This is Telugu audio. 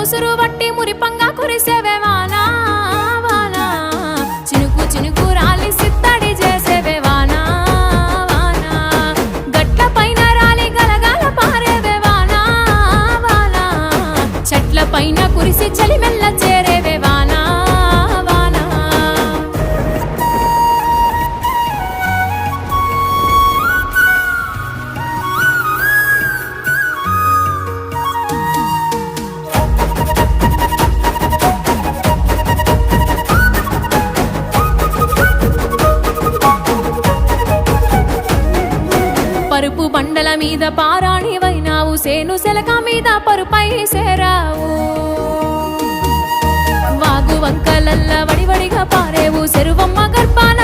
ముసురు వట్టి మురిపంగా కురిసేవే వానా వానా చినుకు చినుకు రాలి సిత్తడి చేసేవే వానా వానా గట్ల పైన రాలి గలగాల పారేవే వానా వానా చెట్ల పైన కురిసి చలి మెల్ల చేరేవే వానా వానా పరుపు బండల మీద పారాణివైనావు సేను సెలక మీద పరుపై సేరావు వాగు వంకలల్ల వడివడిగా పారేవు చెరువమ్మ గర్భాన